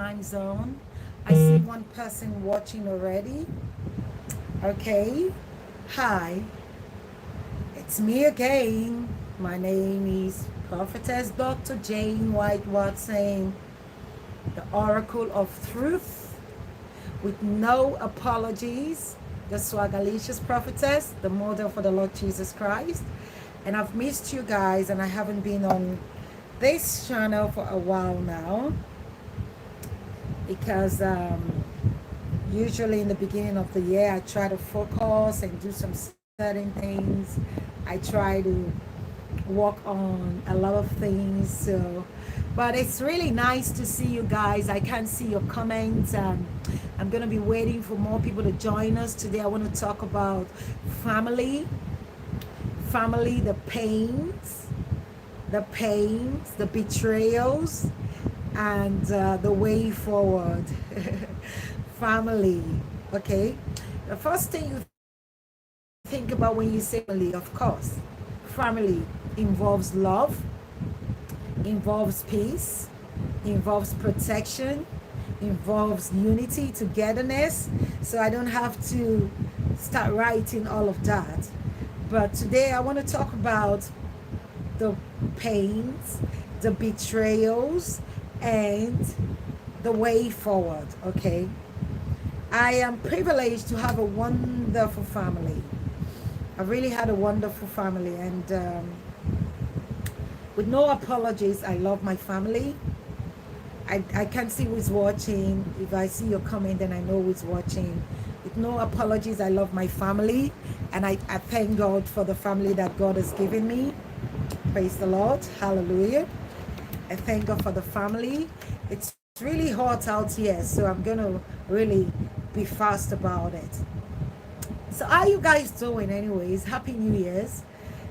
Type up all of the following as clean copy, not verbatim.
time zone. I see one person watching already. Okay. Hi, it's me again. My name is Prophetess Dr. Jane White Watson, the Oracle of Truth, with no apologies, the Swagalicious Prophetess, the model for the Lord Jesus Christ. And I've missed you guys, and I haven't been on this channel for a while now because usually in the beginning of the year I try to focus and do some certain things. I try to work on a lot of things, but it's really nice to see you guys. I can't see your comments. I'm gonna be waiting for more people to join us today. I want to talk about family, the pains, the betrayals, and the way forward. Family. Okay, the first thing you think about when you say family, of course, family involves love, involves peace, involves protection, involves unity, togetherness. So I don't have to start writing all of that, but today I want to talk about the pains, the betrayals, and the way forward. Okay, I am privileged to have a wonderful family. I really had a wonderful family, and with no apologies, I love my family. I can't see who's watching. If I see your comment, then I know who's watching. With no apologies, I love my family, and I thank God for the family that God has given me. Praise the Lord. Hallelujah. I thank God for the family. It's really hot out here, so I'm going to really be fast about it. So how are you guys doing anyways? Happy New Year's.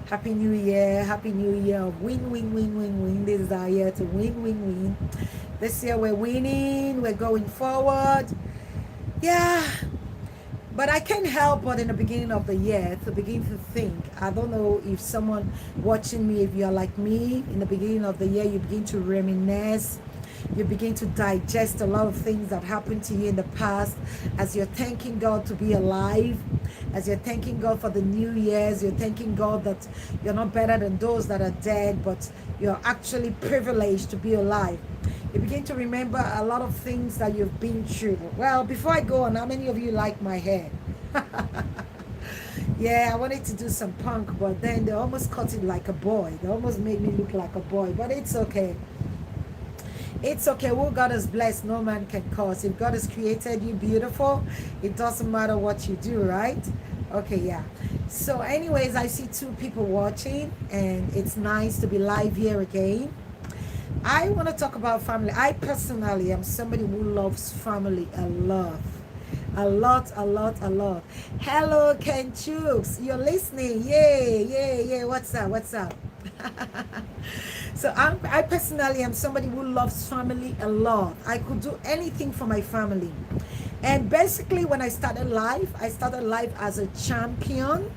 Happy New Year. Happy New Year of win, win, win, win, win. This is our year to win, win, win. This year we're winning. We're going forward. Yeah. But I can't help but in the beginning of the year to begin to think. I don't know if someone watching me, if you're like me, in the beginning of the year, you begin to reminisce. You begin to digest a lot of things that happened to you in the past as you're thanking God to be alive, as you're thanking God for the new years. You're thanking God that you're not better than those that are dead, but you're actually privileged to be alive. You begin to remember a lot of things that you've been through. Well, before I go on, how many of you like my hair? Yeah, I wanted to do some punk, but then they almost cut it like a boy. They almost made me look like a boy, but it's okay. It's okay. Who God has blessed, no man can curse. If God has created you beautiful, it doesn't matter what you do, right? Okay, yeah. So anyways, I see two people watching, and it's nice to be live here again. I want to talk about family. I personally am somebody who loves family a lot. A lot, a lot, a lot. Hello, Ken Chooks. You're listening. Yay, yay, yay. What's up? What's up? So I personally am somebody who loves family a lot. I could do anything for my family. And basically, when I started life as a champion.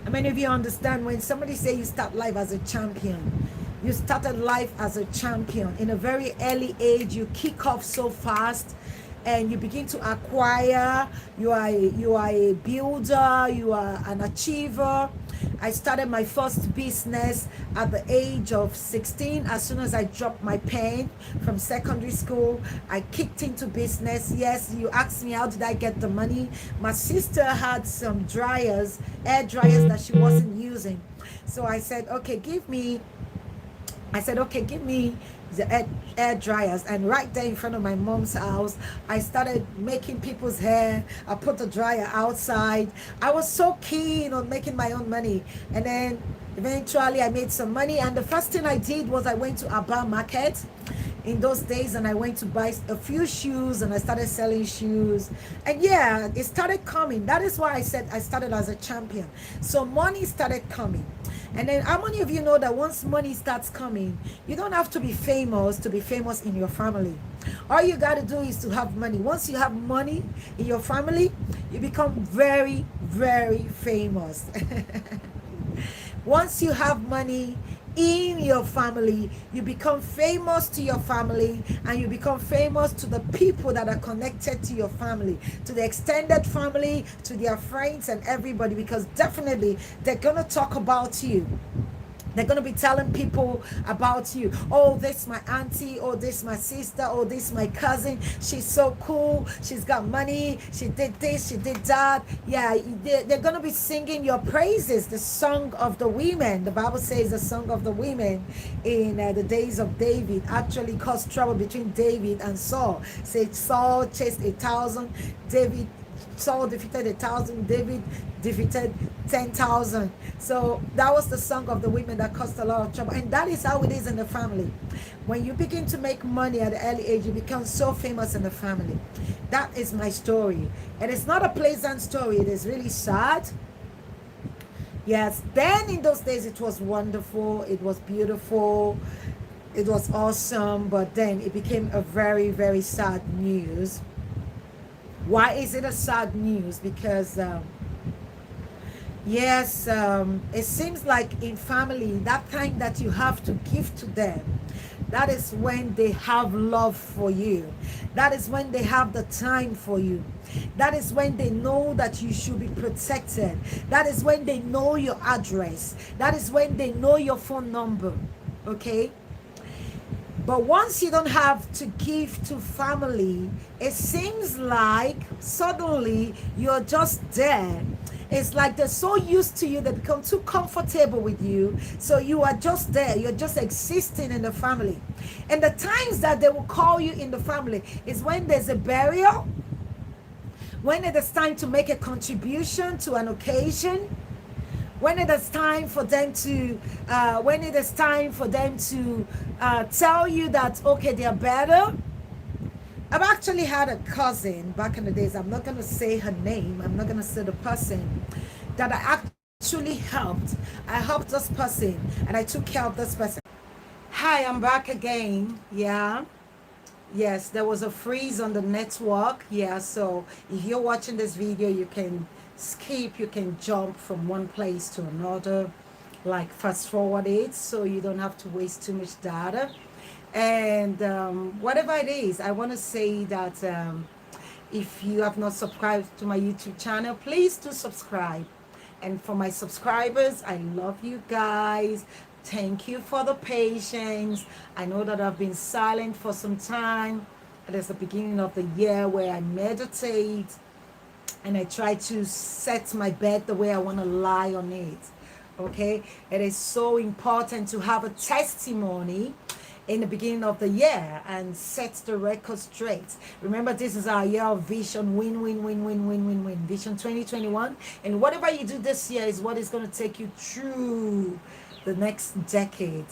I mean, if you understand, when somebody say you start life as a champion, you started life as a champion. In a very early age, you kick off so fast, and you begin to acquire. You are a builder. You are an achiever. I started my first business at the age of 16. As soon as I dropped my pen from secondary school, I kicked into business. Yes, you asked me how did I get the money. My sister had some dryers, air dryers that she wasn't using. So I said, okay, give me the air dryers. And right there in front of my mom's house, I started making people's hair. I put the dryer outside. I was so keen on making my own money. And then eventually I made some money. And the first thing I did was I went to Aba Market in those days, and I went to buy a few shoes, and I started selling shoes. And yeah, it started coming. That is why I said I started as a champion. So money started coming. And then how many of you know that once money starts coming, you don't have to be famous in your family. All you got to do is to have money. Once you have money in your family, you become very, very famous. Once you have money in your family. You become famous to your family, and you become famous to the people that are connected to your family, to the extended family, to their friends and everybody, because definitely they're going to talk about you. They're going to be telling people about you. Oh, this my auntie. Oh, this my sister. Oh, this my cousin. She's so cool. She's got money. She did this. She did that. Yeah, they're going to be singing your praises. The song of the women. The Bible says the song of the women in the days of David actually caused trouble between David and Saul. Say Saul chased 1,000. Saul defeated 1,000. David defeated 10,000. So that was the song of the women that caused a lot of trouble. And that is how it is in the family. When you begin to make money at an early age, you become so famous in the family. That is my story. And it's not a pleasant story. It is really sad. Yes, then in those days it was wonderful. It was beautiful. It was awesome. But then it became a very, very sad news. Why is it a sad news? Because yes, it seems like in family, that time that you have to give to them, that is when they have love for you. That is when they have the time for you. That is when they know that you should be protected. That is when they know your address. That is when they know your phone number. Okay? But once you don't have to give to family, it seems like suddenly you're just there. It's like they're so used to you, they become too comfortable with you. So you are just there. You're just existing in the family. And the times that they will call you in the family is when there's a burial, when it is time to make a contribution to an occasion, when it is time for them to tell you that, okay, they're better. I've actually had a cousin back in the days. I'm not going to say her name. I'm not going to say the person that I actually helped. I helped this person and I took care of this person. Hi, I'm back again. Yeah. Yes, there was a freeze on the network. Yeah, so if you're watching this video, you can skip, you can jump from one place to another, like fast forward it, so you don't have to waste too much data. And whatever it is, I want to say that if you have not subscribed to my YouTube channel, please do subscribe. And for my subscribers, I love you guys. Thank you for the patience. I know that I've been silent for some time. It is the beginning of the year where I meditate and I try to set my bed the way I want to lie on it. Okay? It is so important to have a testimony in the beginning of the year and set the record straight. Remember, this is our year of vision, win, win, win, win, win, win, win. Vision 2021. And whatever you do this year is what is going to take you through the next decade.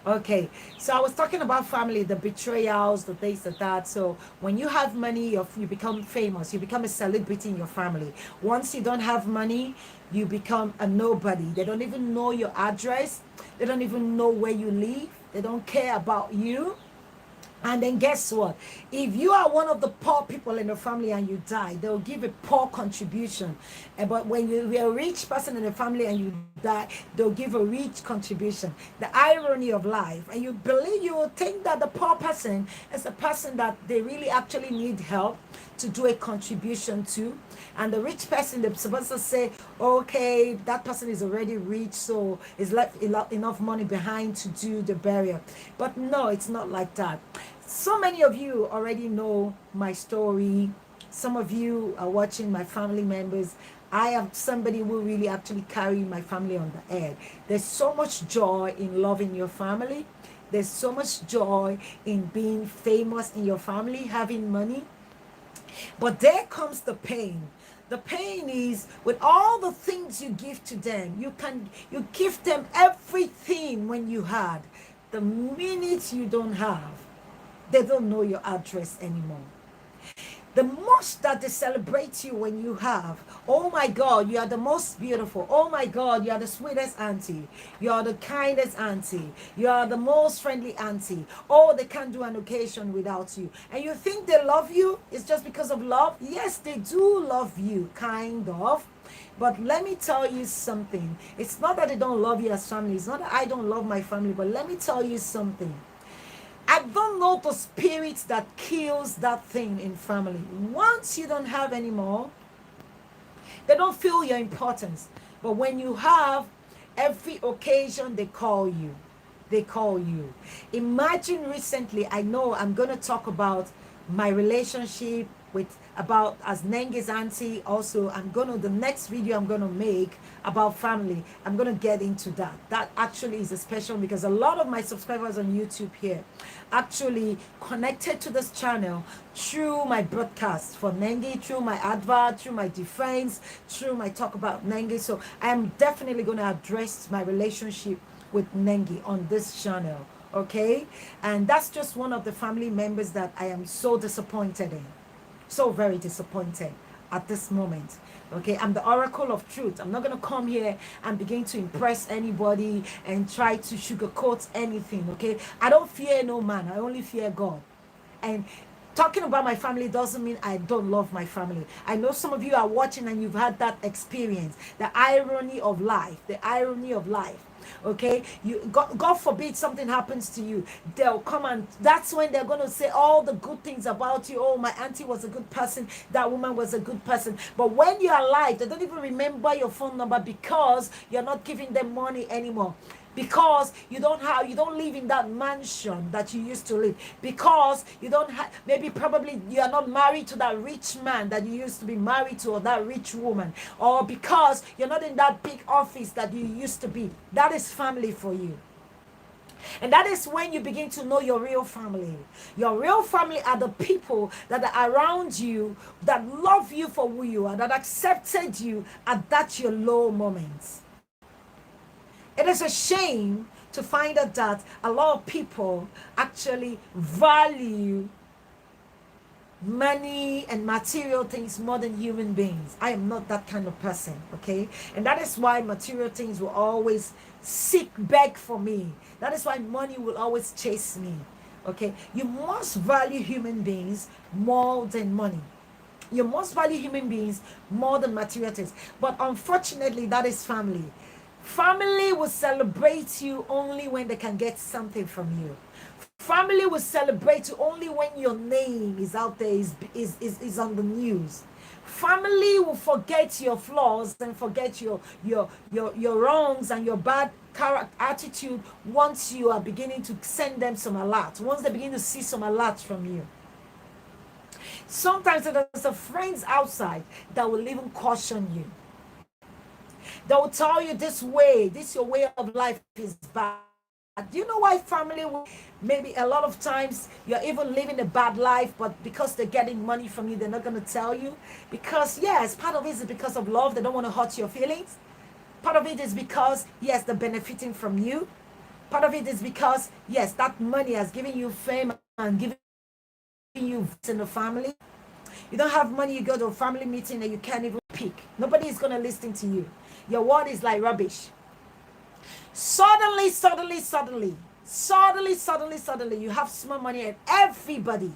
Okay, so I was talking about family, the betrayals, the this, the that. So when you have money, you become famous. You become a celebrity in your family. Once you don't have money, you become a nobody. They don't even know your address. They don't even know where you live. They don't care about you. And then guess what? If you are one of the poor people in the family and you die, they'll give a poor contribution. But when you're a rich person in the family and you die, they'll give a rich contribution. The irony of life. And you will think that the poor person is a person that they really actually need help to do a contribution to. And the rich person, they're supposed to say, okay, that person is already rich, so it's left enough money behind to do the burial. But no, it's not like that. So many of you already know my story. Some of you are watching, my family members. I am somebody who really actually carry my family on the head. There's so much joy in loving your family. There's so much joy in being famous in your family, having money. But there comes the pain. The pain is with all the things you give to them. You give them everything when you had. The minute you don't have, they don't know your address anymore. The most that they celebrate you when you have, oh my God, you are the most beautiful. Oh my God, you are the sweetest auntie. You are the kindest auntie. You are the most friendly auntie. Oh, they can't do an occasion without you. And you think they love you? It's just because of love? Yes, they do love you, kind of. But let me tell you something. It's not that they don't love you as family. It's not that I don't love my family. But let me tell you something. I don't know the spirit that kills that thing in family. Once you don't have anymore, they don't feel your importance. But when you have, every occasion they call you. They call you. Imagine recently, I know I'm going to talk about my relationship with, about as Nenge's auntie. Also, the next video I'm going to make about family, I'm going to get into that. That actually is a special, because a lot of my subscribers on YouTube here actually connected to this channel through my broadcast for Nenge, through my advert, through my defense, through my talk about Nenge. So I am definitely going to address my relationship with Nengi on this channel, okay? And that's just one of the family members that I am so disappointed in, so very disappointed at this moment. Okay, I'm the oracle of truth. I'm not going to come here and begin to impress anybody and try to sugarcoat anything. Okay, I don't fear no man, I only fear God. And talking about my family doesn't mean I don't love my family. I know some of you are watching and you've had that experience, the irony of life, the irony of life. Okay, God forbid something happens to you, they'll come, and that's when they're going to say all the good things about you. Oh, my auntie was a good person, that woman was a good person. But when you're alive, they don't even remember your phone number, because you're not giving them money anymore, because you don't live in that mansion that you used to live, because you don't have, maybe probably you are not married to that rich man that you used to be married to, or that rich woman, or because you're not in that big office that you used to be. That is family for you. And that is when you begin to know your real family. Your real family are the people that are around you, that love you for who you are, that accepted you at that your low moments. It is a shame to find out that a lot of people actually value money and material things more than human beings. I am not that kind of person, okay? And that is why material things will always beg for me. That is why money will always chase me, okay? You must value human beings more than money. You must value human beings more than material things. But unfortunately, that is family. Family will celebrate you only when they can get something from you. Family will celebrate you only when your name is out there, is on the news. Family will forget your flaws and forget your wrongs and your bad character attitude once you are beginning to send them some alerts, once they begin to see some alerts from you. Sometimes there's a friends outside that will even caution you. They will tell you, this your way of life is bad. Do you know why family maybe a lot of times you're even living a bad life, but because they're getting money from you, they're not going to tell you? Because yes, part of it is because of love. They don't want to hurt your feelings. Part of it is because yes, they're benefiting from you. Part of it is because yes, that money has given you fame and given you in the family. You don't have money, you go to a family meeting and you can't even speak. Nobody is going to listen to you. Your word is like rubbish. Suddenly, you have small money, and everybody,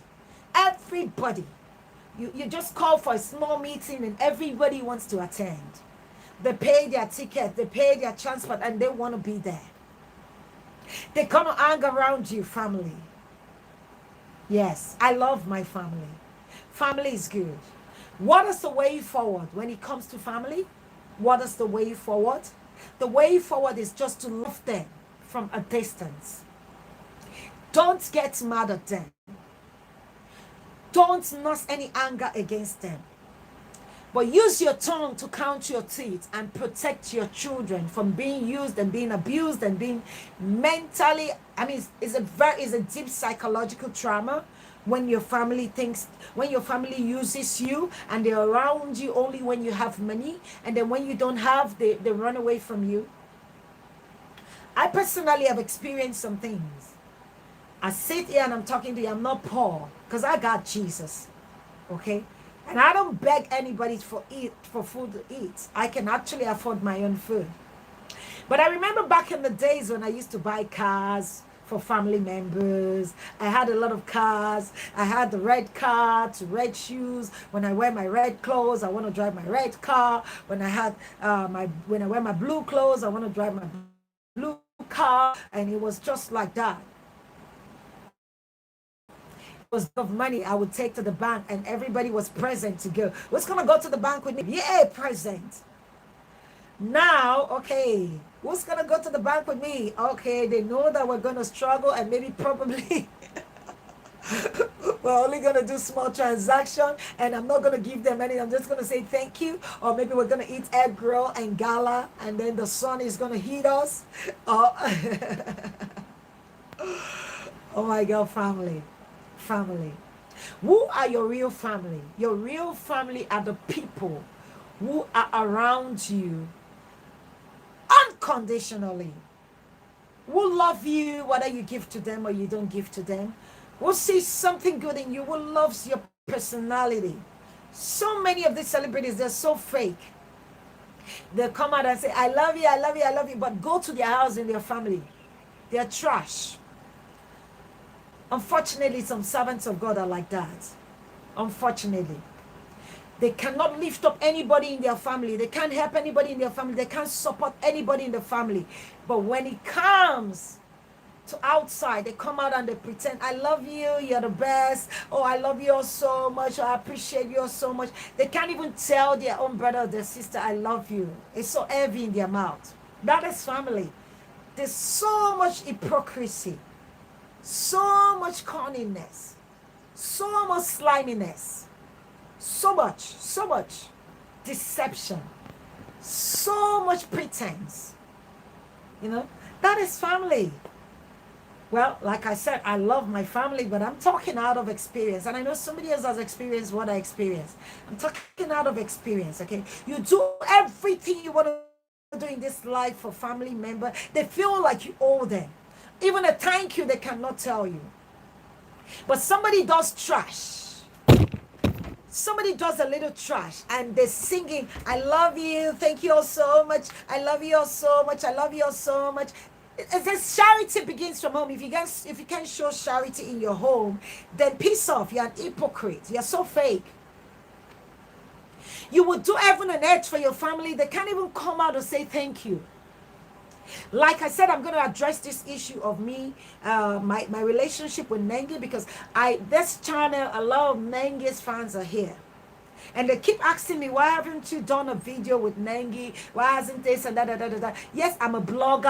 you just call for a small meeting and everybody wants to attend. They pay their ticket, they pay their transport, and they want to be there. They're going to hang around you, family. Yes, I love my family. Family is good. What is the way forward when it comes to family? What is the way forward? The way forward is just to love them from a distance. Don't get mad at them. Don't nurse any anger against them. But use your tongue to count your teeth and protect your children from being used and being abused and being mentally, it's a deep psychological trauma when your family uses you and they're around you only when you have money, and then when you don't have, they run away from you. I personally have experienced some things. I sit here and I'm talking to you, I'm not poor because I got Jesus. Okay? And I don't beg anybody for food to eat. I can actually afford my own food. But I remember back in the days when I used to buy cars for family members. I had a lot of cars. I had the red car to red shoes. When I wear my red clothes, I want to drive my red car. When I wear my blue clothes, I want to drive my blue car. And it was just like that. It was of money I would take to the bank, and everybody was present to go. Who's gonna go to the bank with me? Yeah, present. Now, okay, who's gonna go to the bank with me? Okay, they know that we're gonna struggle, and maybe probably we're only gonna do small transaction, and I'm not gonna give them any. I'm just gonna say thank you, or maybe we're gonna eat egg roll and gala, and then the sun is gonna heat us. Oh, oh my God, family. Who are your real family? Your real family are the people who are around you unconditionally, will love you whether you give to them or you don't give to them, will see something good in you, will loves your personality. So many of these celebrities, they're so fake. They'll come out and say, I love you, I love you, I love you, but go to their house and their family. They're trash. Unfortunately, some servants of God are like that. Unfortunately. They cannot lift up anybody in their family. They can't help anybody in their family. They can't support anybody in the family. But when it comes to outside, they come out and they pretend, I love you, you're the best. Oh, I love you all so much. I appreciate you all so much. They can't even tell their own brother or their sister, I love you. It's so heavy in their mouth. That is family. There's so much hypocrisy, so much corniness, so much sliminess. So much deception, so much pretense. That is family. Well, like I said, I love my family, but I'm talking out of experience. And I know somebody else has experienced what I experienced. I'm talking out of experience, okay? You do everything you want to do in this life for family member. They feel like you owe them. Even a thank you, they cannot tell you. But somebody does trash. Somebody does a little trash and they're singing, I love you, thank you all so much, I love you all so much, I love you all so much. It says charity begins from home. If you can't show charity in your home, then piss off. You're an hypocrite. You're so fake. You would do heaven and earth for your family. They can't even come out and say thank you. Like I said, I'm going to address this issue of me, my relationship with Nengi, because this channel, a lot of Nengi's fans are here. And they keep asking me, why haven't you done a video with Nengi? Why hasn't this and that? Yes, I'm a blogger.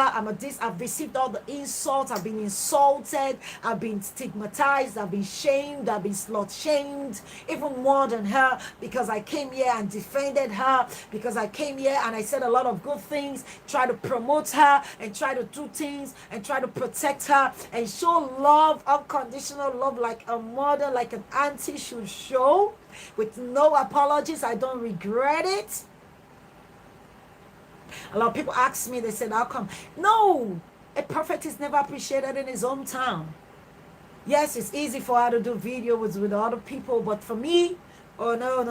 I've received all the insults. I've been insulted. I've been stigmatized. I've been shamed. I've been slut-shamed. Even more than her, because I came here and defended her. Because I came here and I said a lot of good things. Try to promote her and try to do things and try to protect her and show love, unconditional love, like a mother, like an auntie should show. With no apologies. I don't regret it. A lot of people ask me, they said, how come? No, a prophet is never appreciated in his hometown. Yes, it's easy for her to do videos with other people, but for me, oh no.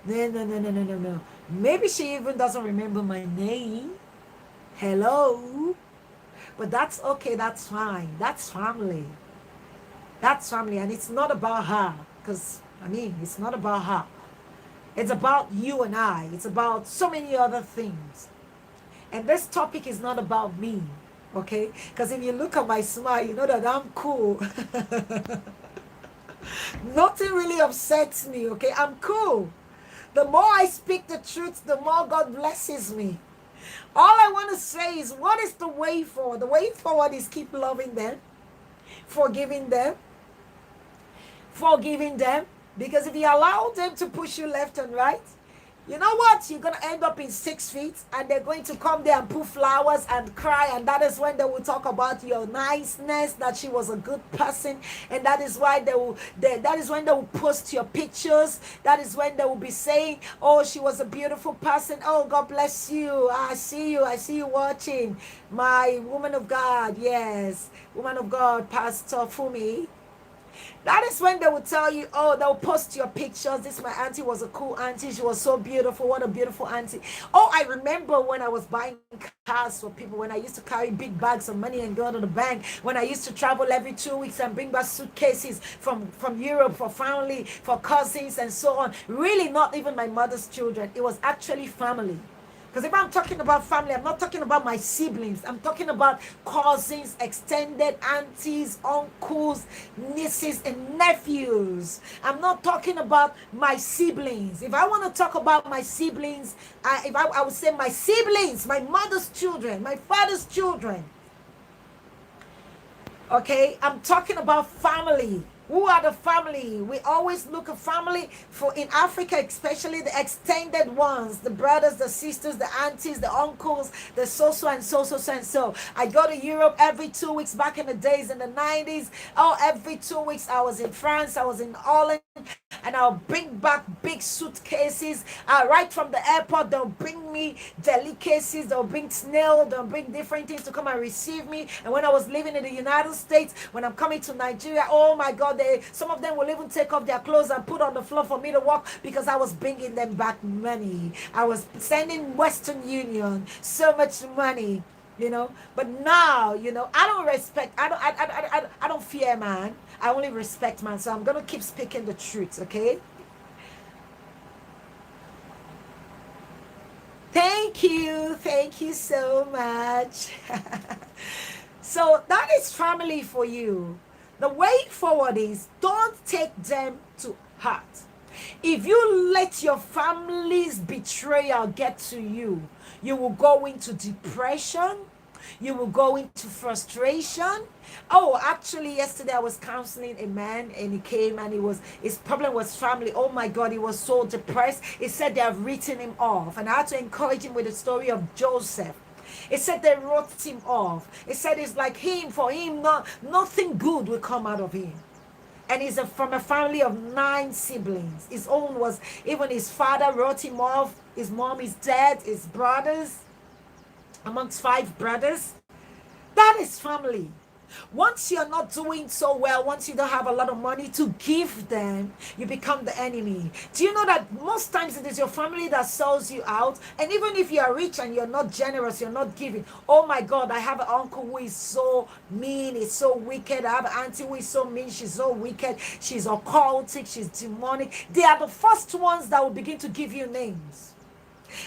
No. Maybe she even doesn't remember my name. Hello. But that's okay, that's fine. That's family. That's family, and it's not about her. Because, it's not about her. It's about you and I. It's about so many other things. And this topic is not about me, okay? Because if you look at my smile, you know that I'm cool. Nothing really upsets me, okay? I'm cool. The more I speak the truth, the more God blesses me. All I want to say is, what is the way forward? The way forward is keep loving them, forgiving them, because if you allow them to push you left and right, you know what? You're going to end up in 6 feet, and they're going to come there and put flowers and cry, and that is when they will talk about your niceness, that she was a good person, and that is why that is when they will post your pictures. That is when they will be saying, oh, she was a beautiful person. Oh, God bless you. I see you watching. My woman of God, yes, woman of God, Pastor Fumi. That is when they will tell you, oh, they'll post your pictures. This my auntie was a cool auntie. She was so beautiful. What a beautiful auntie. Oh, I remember when I was buying cars for people, when I used to carry big bags of money and go to the bank, when I used to travel every 2 weeks and bring back suitcases from Europe for family, for cousins and so on. Really not even my mother's children. It was actually family. Because if I'm talking about family, I'm not talking about my siblings. I'm talking about cousins, extended aunties, uncles, nieces, and nephews. I'm not talking about my siblings. If I want to talk about my siblings, I would say my siblings, my mother's children, my father's children. Okay, I'm talking about family. Who are the family? We always look at family for in Africa, especially the extended ones, the brothers, the sisters, the aunties, the uncles, the so and so. I go to Europe every 2 weeks back in the days in the 90s. Oh, every 2 weeks I was in France, I was in Holland, and I'll bring back big suitcases. Right from the airport, they'll bring me delicacies, they'll bring snail, they'll bring different things to come and receive me. And when I was living in the United States, when I'm coming to Nigeria, oh my God, some of them will even take off their clothes and put on the floor for me to walk because I was bringing them back money. I was sending Western Union so much money. But now, I don't respect, I don't fear man. I only respect man. So I'm going to keep speaking the truth, okay? Thank you so much. So that is family for you. The way forward is don't take them to heart. If you let your family's betrayal get to you, you will go into depression. You will go into frustration. Oh, actually, yesterday I was counseling a man and he came and his problem was family. Oh my God, he was so depressed. He said they have written him off. And I had to encourage him with the story of Joseph. It said they wrote him off. It said it's like for him, nothing good will come out of him. And he's from a family of 9 siblings. His own was, even his father wrote him off. His mom is dead. His brothers, amongst 5 brothers. That is family. Once you're not doing so well, once you don't have a lot of money to give them, you become the enemy. Do you know that most times it is your family that sells you out? And even if you are rich and you're not generous, you're not giving. Oh my God, I have an uncle who is so mean, is so wicked. I have an auntie who is so mean, she's so wicked. She's occultic, she's demonic. They are the first ones that will begin to give you names.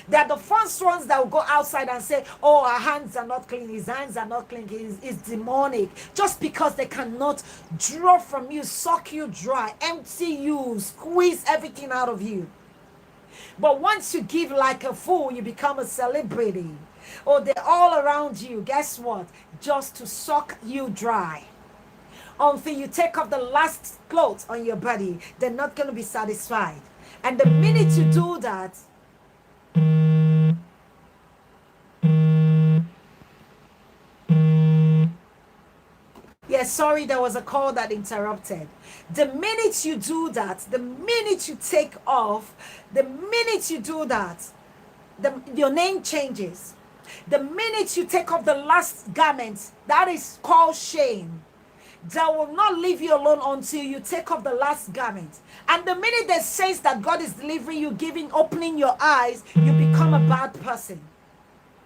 They're the first ones that will go outside and say, oh, our hands are not clean, his hands are not clean, he's demonic. Just because they cannot draw from you, suck you dry, empty you, squeeze everything out of you. But once you give like a fool, you become a celebrity. Or they're all around you, guess what? Just to suck you dry. Until you take off the last clothes on your body, they're not going to be satisfied. And the minute you do that, yeah, sorry, there was a call that interrupted. The minute you do that, the minute you take off, the minute you do that, your name changes. The minute you take off the last garment, that is called shame. That will not leave you alone until you take off the last garment. And the minute they sense that God is delivering you, opening your eyes, you become a bad person.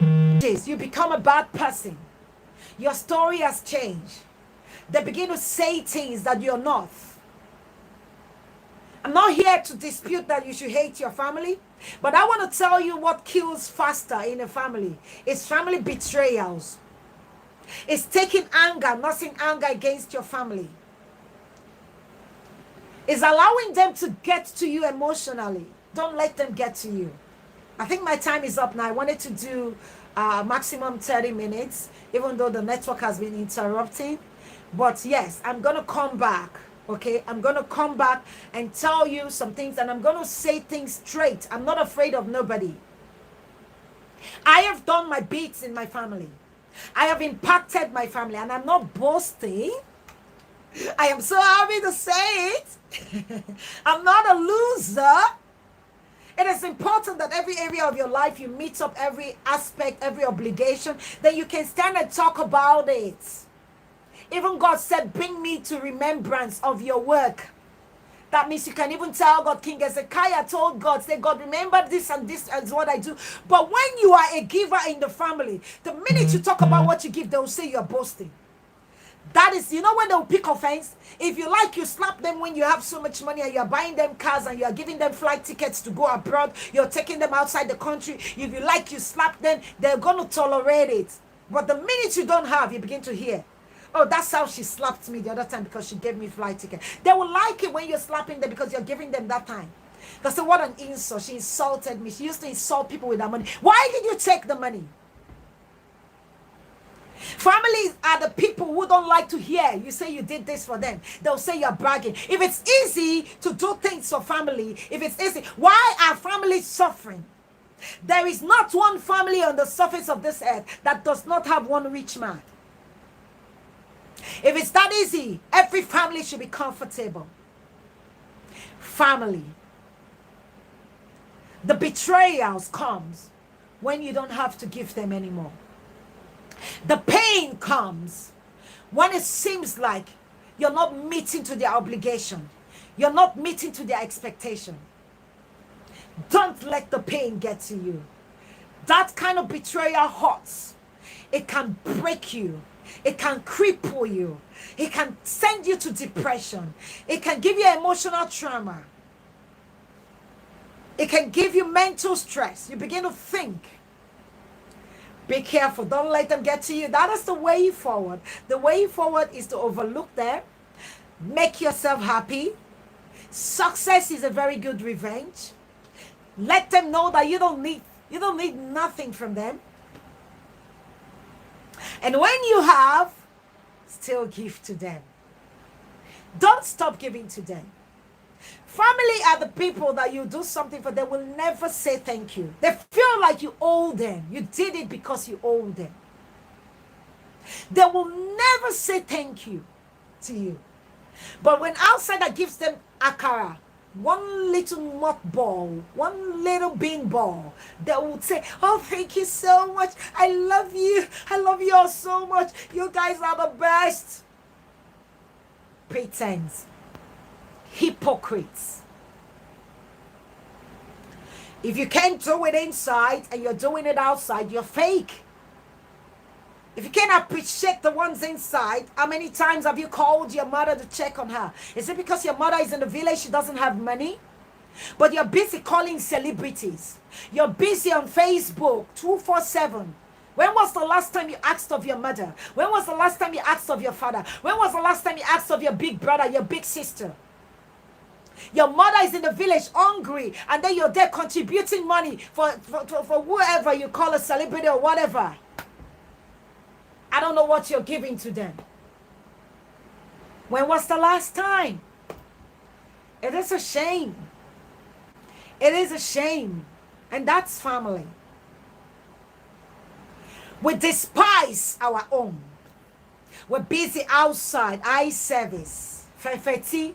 You become a bad person. Your story has changed. They begin to say things that you're not. I'm not here to dispute that you should hate your family, but I want to tell you what kills faster in a family. It's family betrayals. It's taking anger, nursing anger against your family. It's allowing them to get to you emotionally. Don't let them get to you. I think my time is up now. I wanted to do maximum 30 minutes, even though the network has been interrupting. But yes, I'm going to come back. Okay, I'm going to come back and tell you some things, and I'm going to say things straight. I'm not afraid of nobody. I have done my bits in my family. I have impacted my family, and I'm not boasting. I am so happy to say it. I'm not a loser. It is important that every area of your life you meet up every aspect, every obligation, that you can stand and talk about it. Even God said, bring me to remembrance of your work. That means you can even tell God. King Hezekiah told God, say, God, remember this and this is what I do. But when you are a giver in the family, the minute you talk about what you give, they will say you're boasting. That is, you know, when they'll pick offense. If you like, you slap them when you have so much money and you're buying them cars and you're giving them flight tickets to go abroad. You're taking them outside the country. If you like, you slap them. They're going to tolerate it. But the minute you don't have, you begin to hear, oh, that's how she slapped me the other time because she gave me flight ticket. They will like it when you're slapping them because you're giving them that time. They say, what an insult. She insulted me. She used to insult people with that money. Why did you take the money? Families are the people who don't like to hear you say you did this for them. They'll say you're bragging. If it's easy to do things for family, if it's easy, why are families suffering? There is not one family on the surface of this earth that does not have one rich man. If it's that easy, every family should be comfortable. Family. The betrayals comes when you don't have to give them anymore. The pain comes when it seems like you're not meeting to their obligation. You're not meeting to their expectation. Don't let the pain get to you. That kind of betrayal hurts. It can break you. It can cripple you. It can send you to depression. It can give you emotional trauma. It can give you mental stress. You begin to think. Be careful. Don't let them get to you. That is the way forward. The way forward is to overlook them. Make yourself happy. Success is a very good revenge. Let them know that you don't need nothing from them. And when you have, still give to them. Don't stop giving to them. Family are the people that you do something for, they will never say thank you. They feel like you owe them. You did it because you owe them. They will never say thank you to you. But when outsider gives them akara, one little nut ball, one little bean ball, they will say, oh, thank you so much. I love you. I love you all so much. You guys are the best. Pretense. Hypocrites. If you can't do it inside and you're doing it outside, you're fake. If you can't appreciate the ones inside, how many times have you called your mother to check on her? Is it because your mother is in the village, she doesn't have money? But you're busy calling celebrities. You're busy on Facebook 247. When was the last time you asked of your mother? When was the last time you asked of your father? When was the last time you asked of your big brother, your big sister? Your mother is in the village hungry, and then you're there contributing money for whoever you call a celebrity or whatever. I don't know what you're giving to them. When was the last time? It is a shame. It is a shame. And that's family. We despise our own. We're busy outside, eye service, fefeti,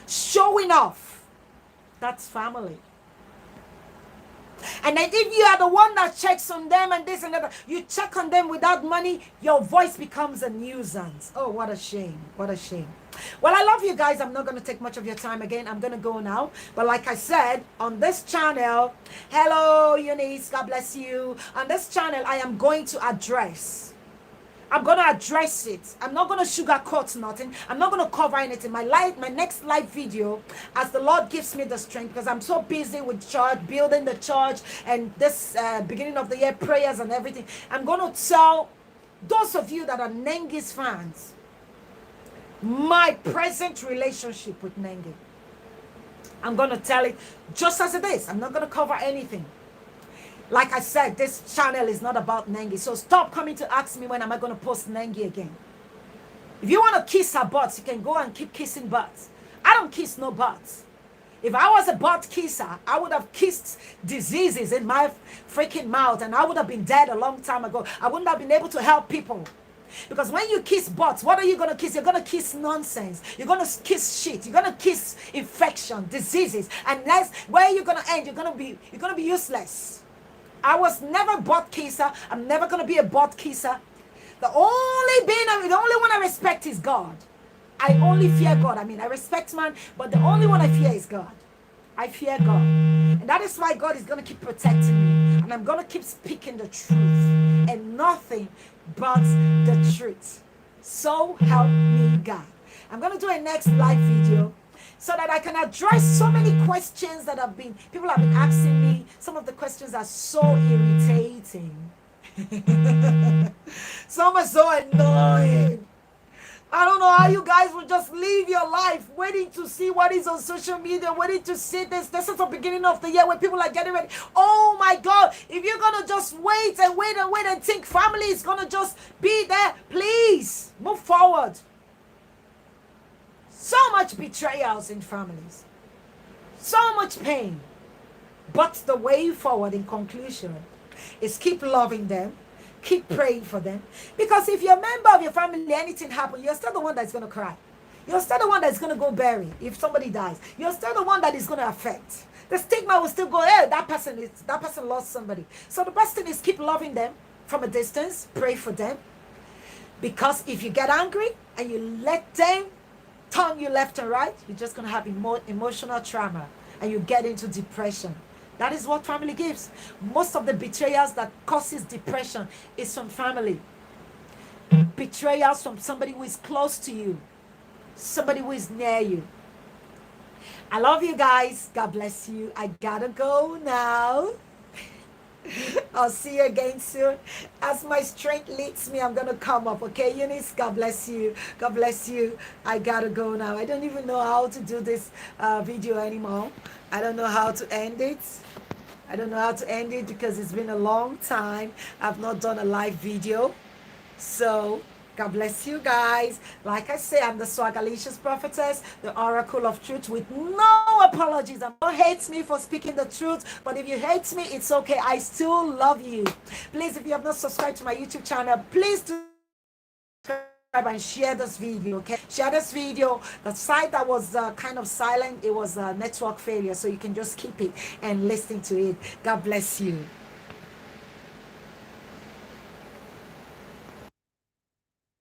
showing off. That's family. And then if you are the one that checks on them and this and that, you check on them without money, your voice becomes a nuisance. Oh, what a shame. What a shame. Well, I love you guys. I'm not going to take much of your time again. I'm going to go now. But like I said, on this channel, hello, Eunice, God bless you. On this channel, I am going to address it. I'm not going to sugarcoat nothing. I'm not going to cover anything. My next live video, as the Lord gives me the strength, because I'm so busy with church, building the church, and this beginning of the year prayers and everything. I'm going to tell those of you that are Nengi's fans, my present relationship with Nengi. I'm going to tell it just as it is. I'm not going to cover anything. Like I said, this channel is not about Nengi. So stop coming to ask me when am I going to post Nengi again. If you want to kiss her butts, you can go and keep kissing butts. I don't kiss no butts. If I was a butt kisser, I would have kissed diseases in my freaking mouth and I would have been dead a long time ago. I wouldn't have been able to help people. Because when you kiss butts, what are you going to kiss? You're going to kiss nonsense. You're going to kiss shit. You're going to kiss infection, diseases. And that's where you're going to end. You're going to be useless. I was never a butt kisser. I'm never going to be a butt kisser. The only one I respect is God. I only fear God. I mean, I respect man, but the only one I fear is God. I fear God. And that is why God is going to keep protecting me. And I'm going to keep speaking the truth and nothing but the truth. So help me God. I'm going to do a next live video so that I can address so many questions that people have been asking me. Some of the questions are so irritating. Some are so annoying. I don't know how you guys will just live your life waiting to see what is on social media, waiting to see this. This is the beginning of the year when people are getting ready. Oh my God, if you're going to just wait and wait and wait and think family is going to just be there, please move forward. So much betrayals in families. So much pain. But the way forward in conclusion is keep loving them. Keep praying for them. Because if you're a member of your family, anything happens, you're still the one that's going to cry. You're still the one that's going to go bury if somebody dies. You're still the one that is going to affect. The stigma will still go, hey, that person lost somebody. So the best thing is keep loving them from a distance. Pray for them. Because if you get angry and you let them turn you left and right, you're just going to have emotional trauma and you get into depression. That is what family gives. Most of the betrayals that causes depression is from family. Betrayals from somebody who is close to you. Somebody who is near you. I love you guys. God bless you. I gotta go now. I'll see you again soon. As my strength leads me, I'm gonna come up. Okay, Eunice? God bless you. God bless you. I gotta go now. I don't even know how to do this video anymore. I don't know how to end it. I don't know how to end it because it's been a long time. I've not done a live video. So, God bless you guys. Like I say, I'm the Swagalicious Prophetess, the Oracle of Truth with no apologies. And don't hate me for speaking the truth. But if you hate me, it's okay. I still love you. Please, if you have not subscribed to my YouTube channel, please do and share this video. Okay, share this video. The site that was kind of silent, it was a network failure, so you can just keep it and listen to it. God bless you.